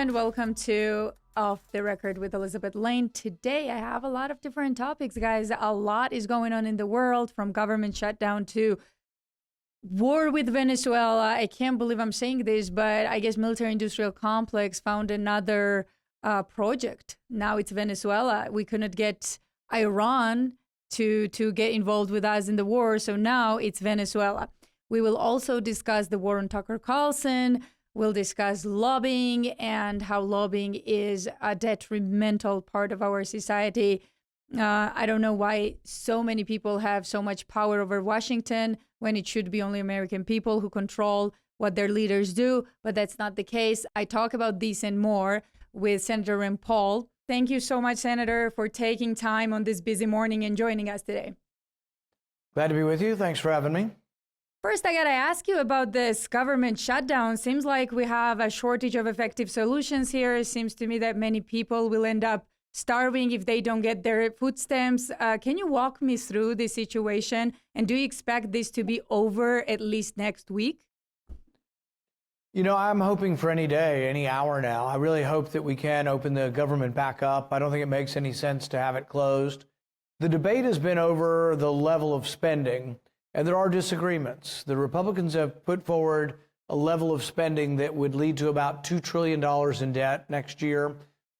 and welcome to Off the Record with Elizabeth Lane. Today, I have a lot of different topics, guys. A lot is going on in the world, from government shutdown to war with Venezuela. I can't believe I'm saying this, but I guess military-industrial complex found another project. Now it's Venezuela. We couldn't get Iran to get involved with us in the war, so now it's Venezuela. We will also discuss the war on Tucker Carlson. We'll discuss lobbying and how lobbying is a detrimental part of our society. I don't know why so many people have so much power over Washington when it should be only American people who control what their leaders do, but that's not the case. I talk about this and more with Senator Rand Paul. Thank you so much, Senator, for taking time on this busy morning and joining us today. Glad to be with you. Thanks for having me. First, I got to ask you about this government shutdown. Seems like we have a shortage of effective solutions here. It seems to me that many people will end up starving if they don't get their food stamps. Can you walk me through this situation? And do you expect this to be over at least next week? You know, I'm hoping for any day, any hour now. I really hope that we can open the government back up. I don't think it makes any sense to have it closed. The debate has been over the level of spending. And there are disagreements. The Republicans have put forward a level of spending that would lead to about $2 trillion in debt next year.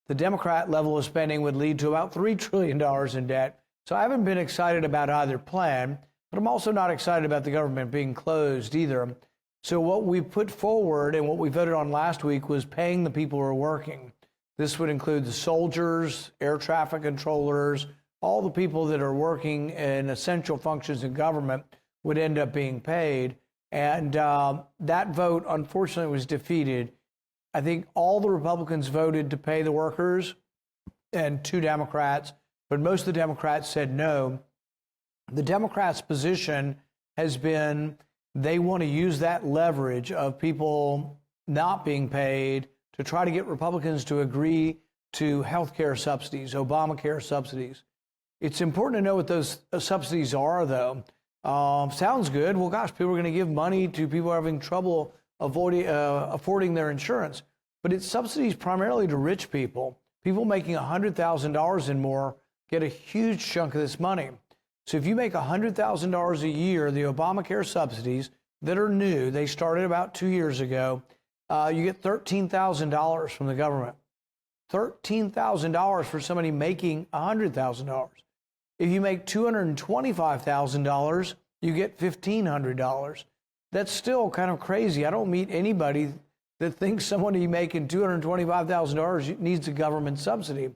The Democrat level of spending would lead to about $3 trillion in debt. So I haven't been excited about either plan, but I'm also not excited about the government being closed either. So what we put forward and what we voted on last week was paying the people who are working. This would include the soldiers, air traffic controllers, all the people that are working in essential functions in government would end up being paid. And that vote, unfortunately, was defeated. I think all the Republicans voted to pay the workers and 2 Democrats, but most of the Democrats said no. The Democrats' position has been they want to use that leverage of people not being paid to try to get Republicans to agree to health care subsidies, Obamacare subsidies. It's important to know what those subsidies are, though. Sounds good. Well, gosh, people are going to give money to people having trouble affording their insurance. But it's subsidies primarily to rich people. People making $100,000 and more get a huge chunk of this money. So if you make $100,000 a year, the Obamacare subsidies that are new, they started about 2 years ago, you get $13,000 from the government. $13,000 for somebody making $100,000. If you make $225,000, you get $1,500. That's still kind of crazy. I don't meet anybody that thinks somebody making $225,000 needs a government subsidy.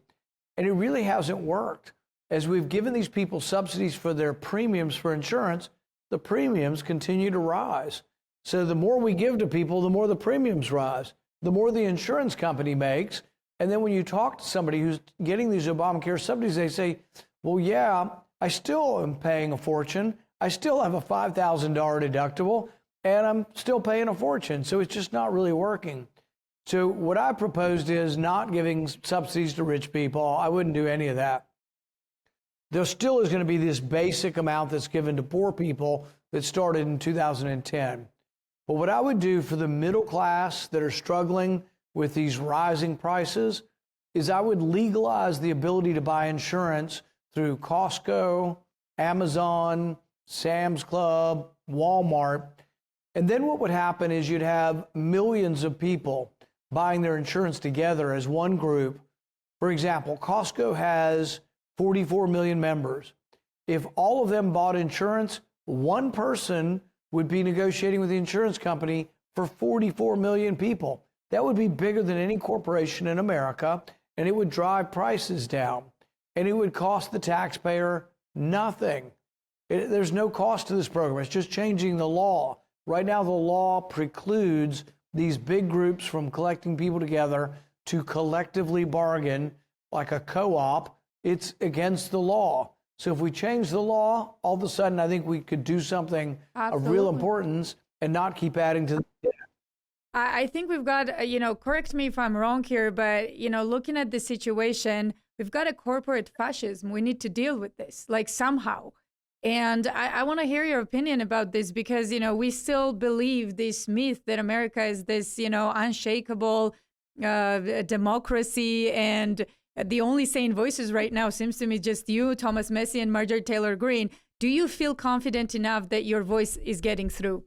And it really hasn't worked. As we've given these people subsidies for their premiums for insurance, the premiums continue to rise. So the more we give to people, the more the premiums rise, the more the insurance company makes. And then when you talk to somebody who's getting these Obamacare subsidies, they say, well, yeah, I still am paying a fortune. I still have a $5,000 deductible, and I'm still paying a fortune. So it's just not really working. So what I proposed is not giving subsidies to rich people. I wouldn't do any of that. There still is going to be this basic amount that's given to poor people that started in 2010. But what I would do for the middle class that are struggling with these rising prices is I would legalize the ability to buy insurance through Costco, Amazon, Sam's Club, Walmart. And then what would happen is you'd have millions of people buying their insurance together as one group. For example, Costco has 44 million members. If all of them bought insurance, one person would be negotiating with the insurance company for 44 million people. That would be bigger than any corporation in America, and it would drive prices down. And it would cost the taxpayer nothing. There's no cost to this program. It's just changing the law. Right now, the law precludes these big groups from collecting people together to collectively bargain like a co-op. It's against the law. So if we change the law, all of a sudden, I think we could do something of real importance and not keep adding to the debt. I think we've got, correct me if I'm wrong here, but, looking at the situation, we've got a corporate fascism. We need to deal with this, like somehow. And I want to hear your opinion about this because, we still believe this myth that America is this, unshakable, democracy, and the only sane voices right now seems to me just you, Thomas Massie, and Marjorie Taylor Greene. Do you feel confident enough that your voice is getting through?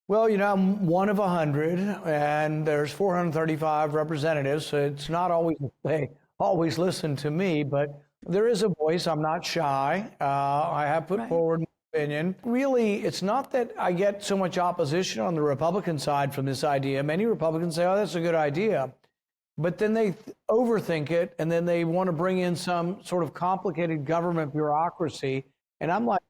Well, I'm one of 100, and there's 435 representatives, so it's not always they always listen to me, but there is a voice. I'm not shy. I have put forward my opinion. Really, it's not that I get so much opposition on the Republican side from this idea. Many Republicans say, oh, that's a good idea. But then they overthink it, and then they want to bring in some sort of complicated government bureaucracy. And I'm like,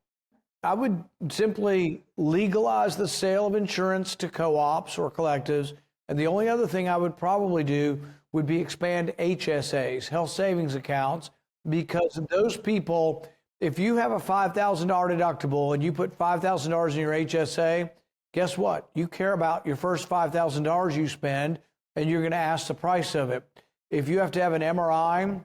I would simply legalize the sale of insurance to co-ops or collectives. And the only other thing I would probably do would be expand HSAs, health savings accounts, because those people, if you have a $5,000 deductible and you put $5,000 in your HSA, guess what? You care about your first $5,000 you spend, and you're going to ask the price of it. If you have to have an MRI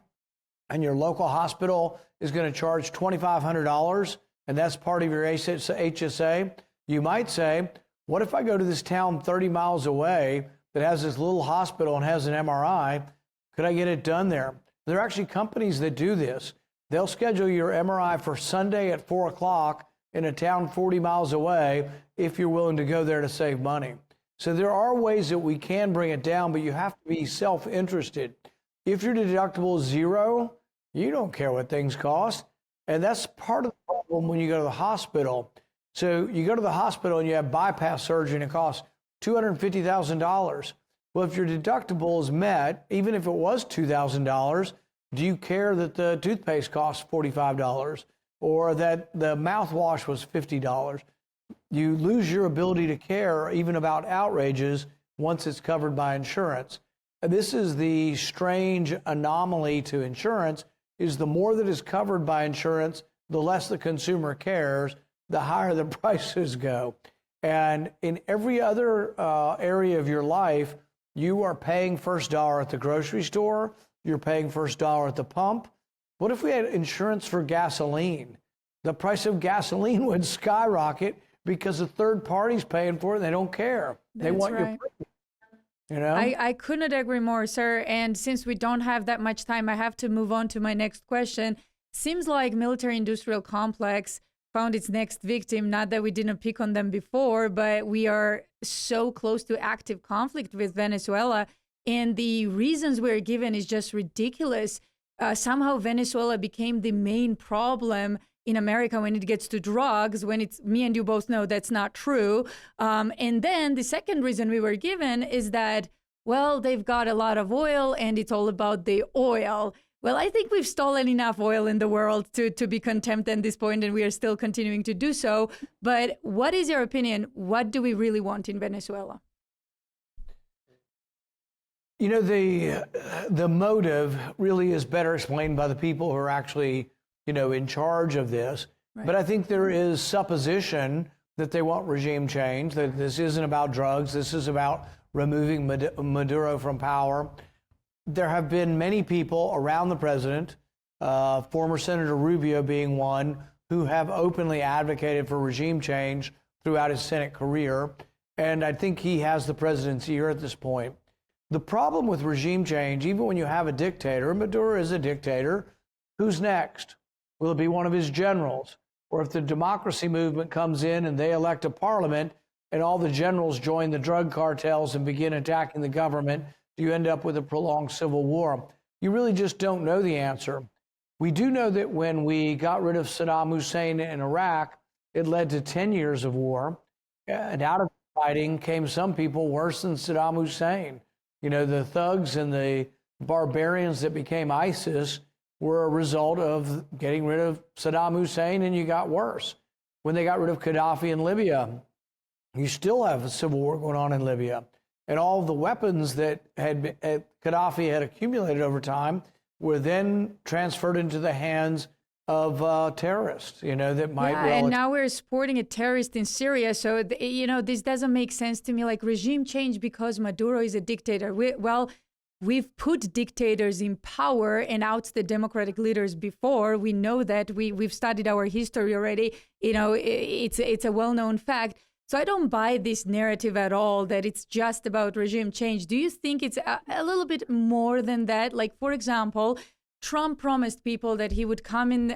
and your local hospital is going to charge $2,500, and that's part of your HSA, you might say, what if I go to this town 30 miles away that has this little hospital and has an MRI? Could I get it done there? There are actually companies that do this. They'll schedule your MRI for Sunday at 4 o'clock in a town 40 miles away if you're willing to go there to save money. So there are ways that we can bring it down, but you have to be self-interested. If your deductible is zero, you don't care what things cost. And that's part of the problem when you go to the hospital. So you go to the hospital and you have bypass surgery and it costs $250,000. Well, if your deductible is met, even if it was $2,000, do you care that the toothpaste costs $45 or that the mouthwash was $50? You lose your ability to care even about outrages once it's covered by insurance. And this is the strange anomaly to insurance, is the more that is covered by insurance, the less the consumer cares, the higher the prices go. And in every other area of your life, you are paying first dollar at the grocery store, you're paying first dollar at the pump. What if we had insurance for gasoline? The price of gasoline would skyrocket because the third party's paying for it and they don't care. They want your money. I couldn't agree more, sir. And since we don't have that much time, I have to move on to my next question. Seems like military-industrial complex found its next victim. Not that we didn't pick on them before, but we are so close to active conflict with Venezuela. And the reasons we're given is just ridiculous. Somehow Venezuela became the main problem in America when it gets to drugs, when it's, me and you both know that's not true. And then the second reason we were given is that, well, they've got a lot of oil and it's all about the oil. Well, I think we've stolen enough oil in the world to be content at this point, and we are still continuing to do so. But what is your opinion? What do we really want in Venezuela? You know, the motive really is better explained by the people who are actually, in charge of this. Right. But I think there is supposition that they want regime change, that this isn't about drugs, this is about removing Maduro from power. There have been many people around the president, former Senator Rubio being one, who have openly advocated for regime change throughout his Senate career. And I think he has the president's ear at this point. The problem with regime change, even when you have a dictator, Maduro is a dictator, who's next? Will it be one of his generals? Or if the democracy movement comes in and they elect a parliament and all the generals join the drug cartels and begin attacking the government, do you end up with a prolonged civil war? You really just don't know the answer. We do know that when we got rid of Saddam Hussein in Iraq, it led to 10 years of war. And out of the fighting came some people worse than Saddam Hussein. The thugs and the barbarians that became ISIS were a result of getting rid of Saddam Hussein, and you got worse. When they got rid of Gaddafi in Libya, you still have a civil war going on in Libya. And all the weapons that Gaddafi had accumulated over time were then transferred into the hands of terrorists, that might and now we're supporting a terrorist in Syria. So, this doesn't make sense to me, like regime change because Maduro is a dictator. We've put dictators in power and out the democratic leaders before. We know that. We've studied our history already. It's a well-known fact. So I don't buy this narrative at all that it's just about regime change. Do you think it's a little bit more than that? Like, for example, Trump promised people that he would come in,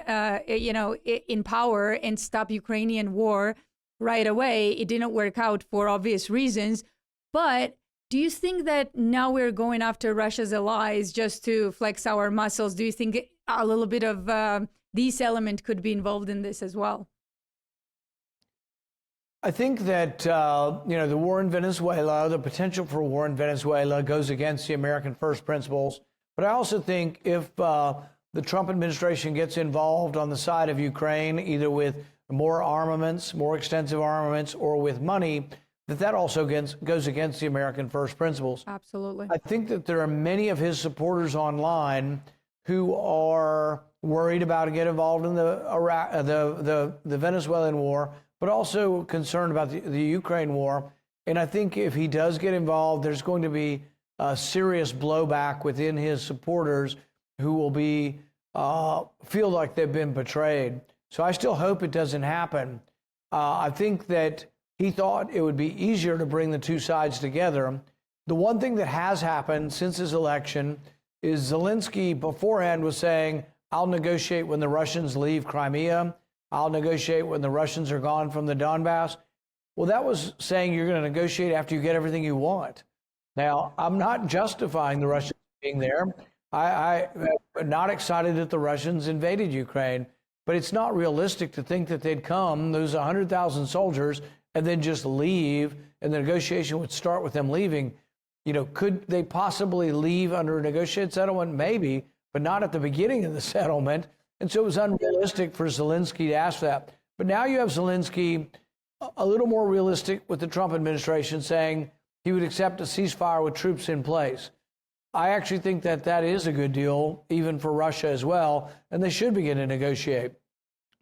in power and stop Ukrainian war right away. It didn't work out for obvious reasons. But do you think that now we're going after Russia's allies just to flex our muscles? Do you think a little bit of this element could be involved in this as well? I think that, the war in Venezuela, the potential for war in Venezuela goes against the American first principles. But I also think if the Trump administration gets involved on the side of Ukraine, either with more armaments, more extensive armaments, or with money, that also goes against the American first principles. Absolutely. I think that there are many of his supporters online who are worried about to get involved in the Venezuelan war, but also concerned about the Ukraine war. And I think if he does get involved, there's going to be a serious blowback within his supporters who will feel like they've been betrayed. So I still hope it doesn't happen. I think that he thought it would be easier to bring the two sides together. The one thing that has happened since his election is Zelensky beforehand was saying, I'll negotiate when the Russians leave Crimea. I'll negotiate when the Russians are gone from the Donbass. Well, that was saying you're going to negotiate after you get everything you want. Now, I'm not justifying the Russians being there. I'm not excited that the Russians invaded Ukraine, but it's not realistic to think that they'd come, those 100,000 soldiers, and then just leave, and the negotiation would start with them leaving. Could they possibly leave under a negotiated settlement? Maybe, but not at the beginning of the settlement. And so it was unrealistic for Zelensky to ask that. But now you have Zelensky a little more realistic with the Trump administration saying he would accept a ceasefire with troops in place. I actually think that is a good deal, even for Russia as well, and they should begin to negotiate.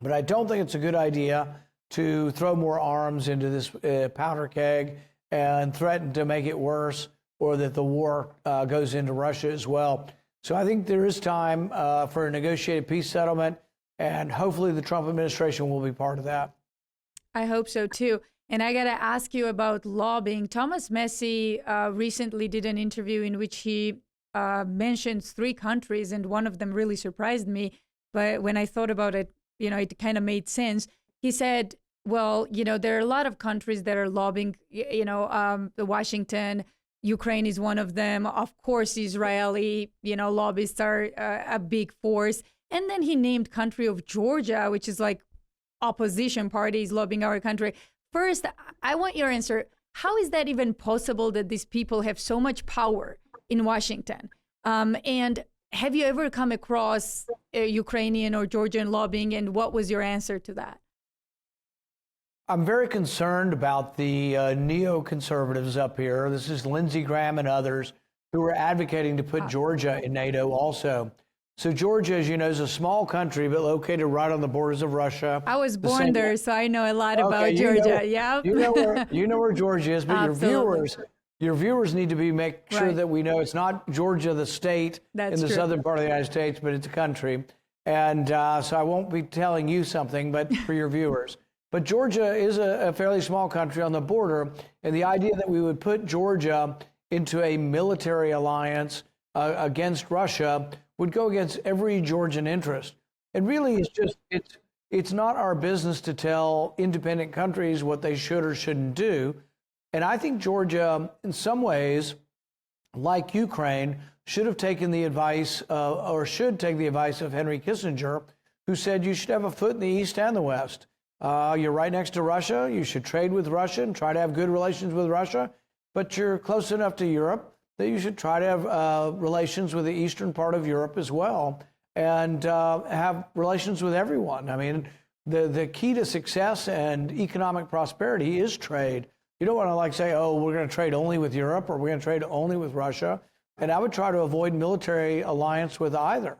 But I don't think it's a good idea to throw more arms into this powder keg and threaten to make it worse, or that the war goes into Russia as well. So I think there is time for a negotiated peace settlement, and hopefully the Trump administration will be part of that. I hope so too. And I got to ask you about lobbying. Thomas Massie recently did an interview in which he mentions 3 countries, and one of them really surprised me. But when I thought about it, it kind of made sense. He said, well, there are a lot of countries that are lobbying, Washington. Ukraine is one of them. Of course, Israeli, lobbyists are a big force. And then he named country of Georgia, which is like opposition parties lobbying our country. First, I want your answer. How is that even possible that these people have so much power in Washington? And have you ever come across Ukrainian or Georgian lobbying, and what was your answer to that? I'm very concerned about the neoconservatives up here. This is Lindsey Graham and others who are advocating to put Georgia in NATO also. So Georgia, as you know, is a small country, but located right on the borders of Russia. I was born there, so I know a lot about Georgia. Yeah, you know where Georgia is, but your viewers need to make sure that we know it's not Georgia, the state in the southern part of the United States, but it's a country. And so I won't be telling you something, but for your viewers. But Georgia is a fairly small country on the border, and the idea that we would put Georgia into a military alliance against Russia would go against every Georgian interest. It really is it's not our business to tell independent countries what they should or shouldn't do. And I think Georgia, in some ways, like Ukraine, should have taken the advice or should take the advice of Henry Kissinger, who said you should have a foot in the East and the West. You're right next to Russia. You should trade with Russia and try to have good relations with Russia. But you're close enough to Europe that you should try to have relations with the eastern part of Europe as well, and have relations with everyone. I mean, the key to success and economic prosperity is trade. You don't want to say, oh, we're going to trade only with Europe, or we're going to trade only with Russia. And I would try to avoid military alliance with either.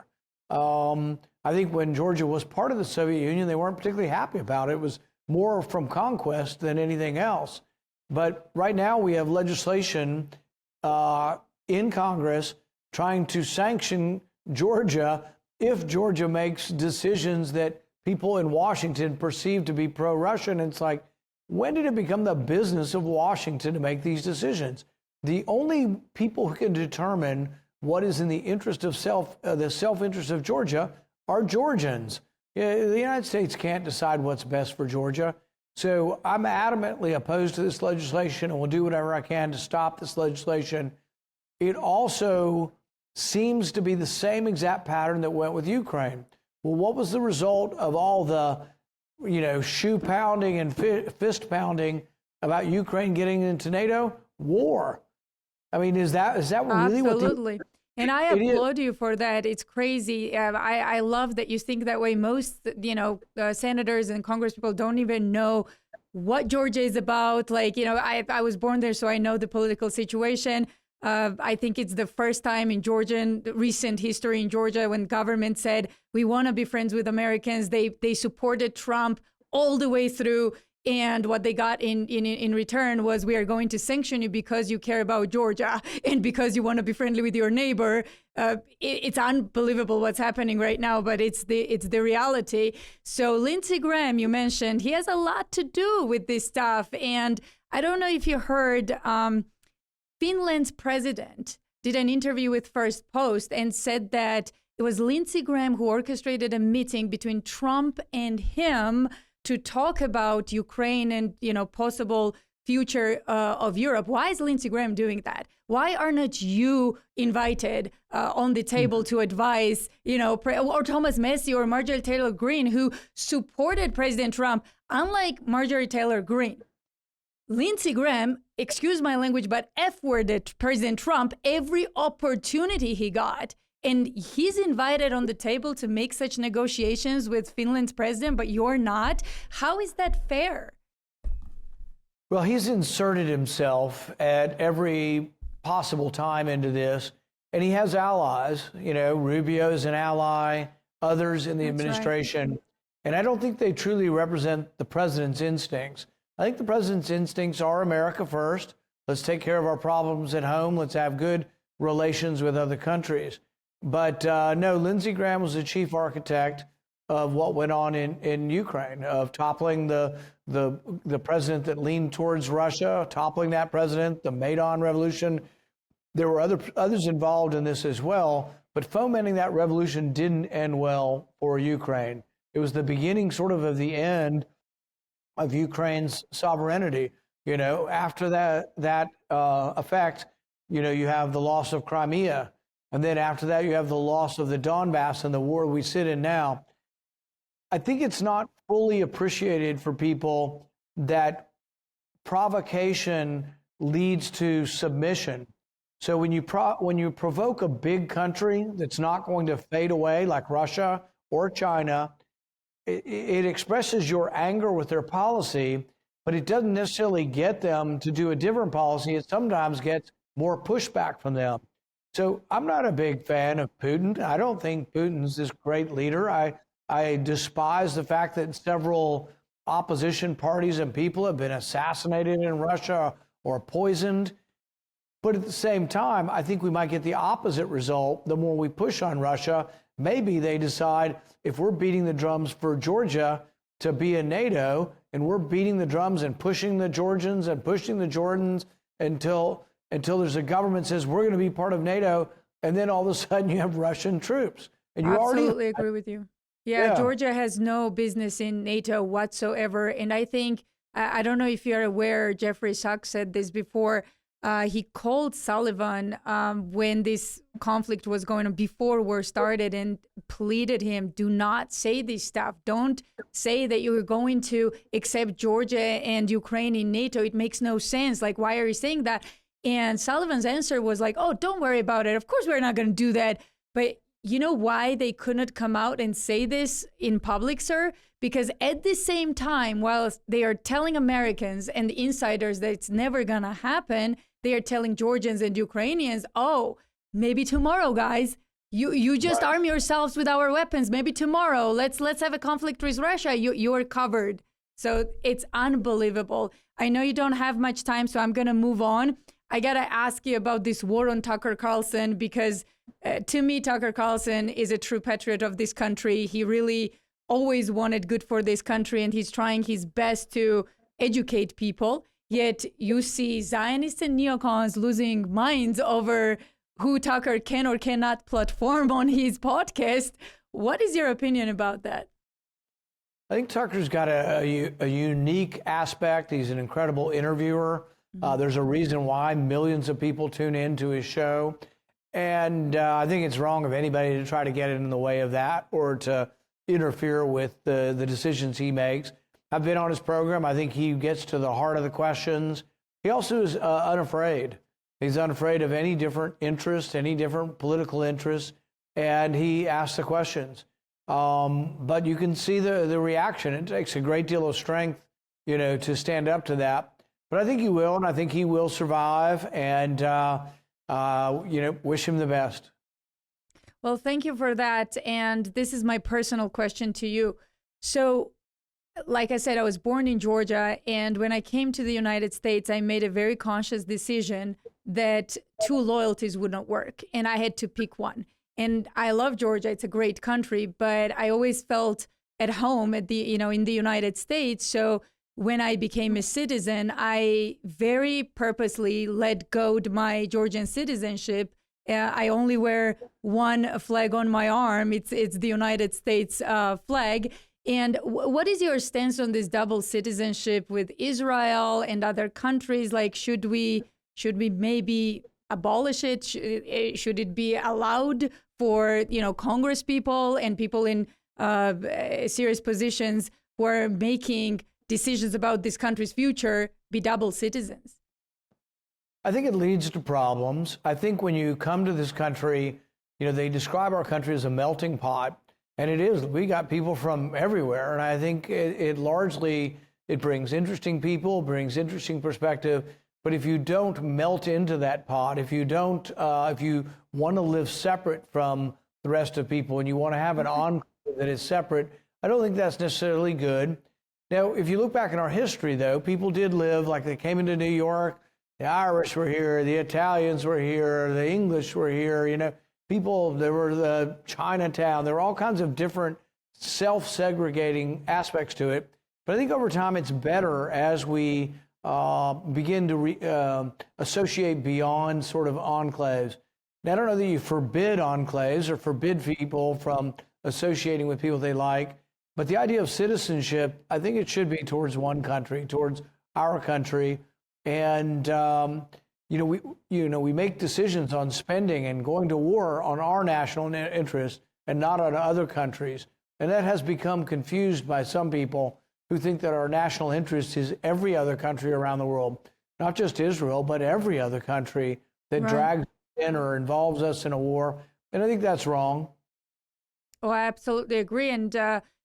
I think when Georgia was part of the Soviet Union, they weren't particularly happy about it. It was more from conquest than anything else. But right now we have legislation in Congress trying to sanction Georgia if Georgia makes decisions that people in Washington perceive to be pro-Russian. It's like, when did it become the business of Washington to make these decisions? The only people who can determine what is in the interest of the self-interest of Georgia are Georgians. The United States can't decide what's best for Georgia. So I'm adamantly opposed to this legislation and will do whatever I can to stop this legislation. It also seems to be the same exact pattern that went with Ukraine. Well, what was the result of all the, shoe pounding and fist pounding about Ukraine getting into NATO? War. I mean, is that really what? Absolutely. And I applaud you for that. It's crazy. I love that you think that way. Most, senators and congresspeople don't even know what Georgia is about. I was born there, so I know the political situation. I think it's the first time in Georgian recent history in Georgia when government said, we want to be friends with Americans. They supported Trump all the way through. And what they got in return was, we are going to sanction you because you care about Georgia and because you want to be friendly with your neighbor. It's unbelievable what's happening right now, but it's the reality. So Lindsey Graham, you mentioned, he has a lot to do with this stuff. And I don't know if you heard, Finland's president did an interview with First Post and said that it was Lindsey Graham who orchestrated a meeting between Trump and him to talk about Ukraine and, possible future of Europe. Why is Lindsey Graham doing that? Why are not you invited on the table to advise, or Thomas Massie or Marjorie Taylor Greene, who supported President Trump, unlike Marjorie Taylor Greene? Lindsey Graham, excuse my language, but F-worded President Trump every opportunity he got. And he's invited on the table to make such negotiations with Finland's president, but you're not. How is that fair? Well, he's inserted himself at every possible time into this, and he has allies. Rubio is an ally, others in the administration. Right. And I don't think they truly represent the president's instincts. I think the president's instincts are America first. Let's take care of our problems at home. Let's have good relations with other countries. But no, Lindsey Graham was the chief architect of what went on in Ukraine, of toppling the president that leaned towards Russia, toppling that president, the Maidan Revolution. There were others involved in this as well, but fomenting that revolution didn't end well for Ukraine. It was the beginning sort of the end of Ukraine's sovereignty. After that effect, you have the loss of Crimea. And then after that, you have the loss of the Donbass and the war we sit in now. I think it's not fully appreciated for people that provocation leads to submission. So when you provoke a big country that's not going to fade away, like Russia or China, it expresses your anger with their policy, but it doesn't necessarily get them to do a different policy. It sometimes gets more pushback from them. So I'm not a big fan of Putin. I don't think Putin's this great leader. I despise the fact that several opposition parties and people have been assassinated in Russia or poisoned. But at the same time, I think we might get the opposite result. The more we push on Russia, maybe they decide, if we're beating the drums for Georgia to be in NATO, and we're beating the drums and pushing the Georgians and pushing the Jordans until there's a government that says we're going to be part of NATO, and then all of a sudden you have Russian troops. And you absolutely agree with you. Yeah, Georgia has no business in NATO whatsoever. And I think, I don't know if you're aware, Jeffrey Sachs said this before, he called Sullivan when this conflict was going on, before war started, and pleaded him, do not say this stuff. Don't say that you're going to accept Georgia and Ukraine in NATO. It makes no sense. Like, why are you saying that? And Sullivan's answer was like, oh, don't worry about it. Of course, we're not going to do that. But you know why they couldn't come out and say this in public, sir? Because at the same time, while they are telling Americans and the insiders that it's never going to happen, they are telling Georgians and Ukrainians, oh, maybe tomorrow, guys, you just arm yourselves with our weapons. Maybe tomorrow, let's have a conflict with Russia. You are covered. So it's unbelievable. I know you don't have much time, so I'm going to move on. I got to ask you about this war on Tucker Carlson, because to me, Tucker Carlson is a true patriot of this country. He really always wanted good for this country, and he's trying his best to educate people. Yet you see Zionists and neocons losing minds over who Tucker can or cannot platform on his podcast. What is your opinion about that? I think Tucker's got a unique aspect. He's an incredible interviewer. There's a reason why millions of people tune into his show. And I think it's wrong of anybody to try to get in the way of that or to interfere with the decisions he makes. I've been on his program. I think he gets to the heart of the questions. He also is unafraid. He's unafraid of any different interests, any different political interests, and he asks the questions. But you can see the reaction. It takes a great deal of strength, to stand up to that. But I think he will, and I think he will survive, and, wish him the best. Well, thank you for that. And this is my personal question to you. So, like I said, I was born in Georgia, and when I came to the United States, I made a very conscious decision that two loyalties would not work, and I had to pick one. And I love Georgia; it's a great country, but I always felt at home in the United States. So when I became a citizen, I very purposely let go of my Georgian citizenship. I only wear one flag on my arm. It's the United States flag. And what is your stance on this double citizenship with Israel and other countries? Like, should we maybe abolish it? Should it be allowed for Congress people and people in serious positions who are making decisions about this country's future be double citizens? I think it leads to problems. I think when you come to this country, they describe our country as a melting pot. And it is. We got people from everywhere. And I think it largely brings interesting people, brings interesting perspective. But if you don't melt into that pot, if you want to live separate from the rest of people and you want to have an enclave that is separate, I don't think that's necessarily good. Now, if you look back in our history, though, people did live, like they came into New York, the Irish were here, the Italians were here, the English were here, people, there were the Chinatown, there were all kinds of different self-segregating aspects to it. But I think over time it's better as we begin to associate beyond sort of enclaves. Now, I don't know that you forbid enclaves or forbid people from associating with people they like, but the idea of citizenship, I think it should be towards one country, towards our country. And we make decisions on spending and going to war on our national interests and not on other countries. And that has become confused by some people who think that our national interest is every other country around the world, not just Israel, but every other country that drags in or involves us in a war. And I think that's wrong. Oh, I absolutely agree. And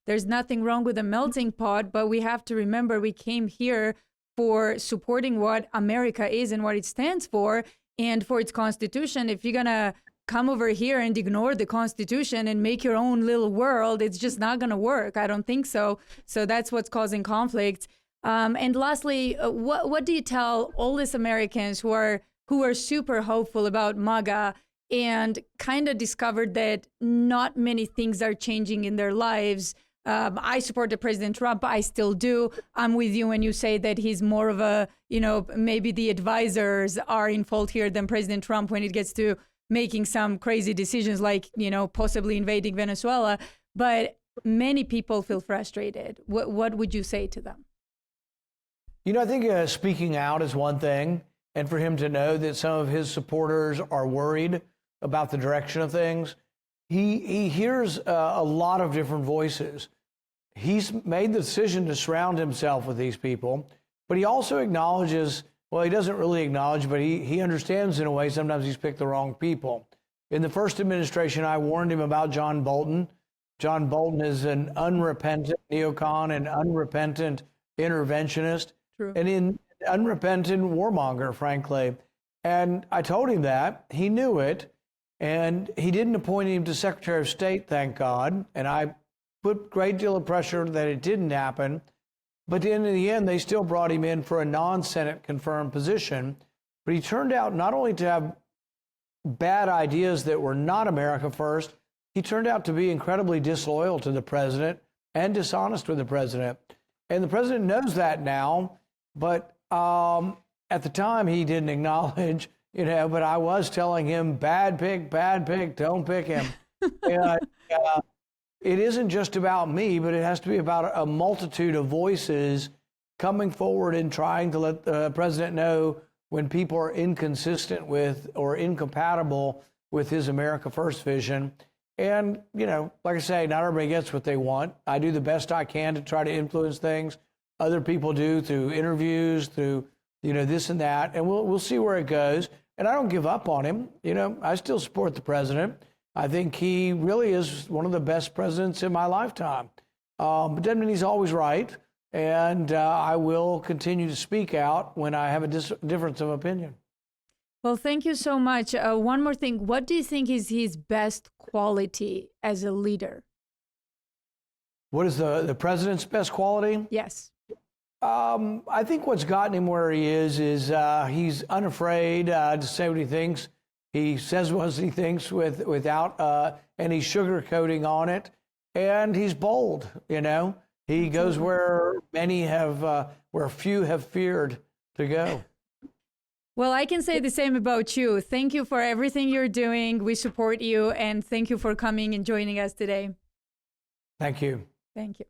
there's nothing wrong with a melting pot, but we have to remember we came here for supporting what America is and what it stands for and for its Constitution. If you're going to come over here and ignore the Constitution and make your own little world, it's just not going to work. I don't think so. So that's what's causing conflict. And lastly, what do you tell all these Americans who are super hopeful about MAGA and kind of discovered that not many things are changing in their lives? I supported President Trump. I still do. I'm with you when you say that he's more of a, maybe the advisors are in fault here than President Trump when it gets to making some crazy decisions like, possibly invading Venezuela. But many people feel frustrated. What would you say to them? I think speaking out is one thing. And for him to know that some of his supporters are worried about the direction of things, he hears a lot of different voices. He's made the decision to surround himself with these people, but he also acknowledges, well, he doesn't really acknowledge, but he understands in a way sometimes he's picked the wrong people. In the first administration, I warned him about John Bolton. John Bolton is an unrepentant neocon, an unrepentant interventionist, and an unrepentant warmonger, frankly. And I told him that. He knew it. And he didn't appoint him to Secretary of State, thank God. And I put a great deal of pressure that it didn't happen. But in the end, they still brought him in for a non-Senate confirmed position. But he turned out not only to have bad ideas that were not America first, he turned out to be incredibly disloyal to the president and dishonest with the president. And the president knows that now. But at the time, he didn't acknowledge, but I was telling him, bad pick, don't pick him. And, it isn't just about me, but it has to be about a multitude of voices coming forward and trying to let the president know when people are inconsistent with or incompatible with his America First vision. And, like I say, not everybody gets what they want. I do the best I can to try to influence things. Other people do through interviews, through, this and that. And we'll see where it goes. And I don't give up on him. I still support the president. I think he really is one of the best presidents in my lifetime. But doesn't mean he's always right. And I will continue to speak out when I have a difference of opinion. Well, thank you so much. One more thing. What do you think is his best quality as a leader? What is the president's best quality? Yes. I think what's gotten him where he is he's unafraid to say what he thinks. He says what he thinks without any sugarcoating on it. And he's bold, He goes where where few have feared to go. Well, I can say the same about you. Thank you for everything you're doing. We support you. And thank you for coming and joining us today. Thank you. Thank you.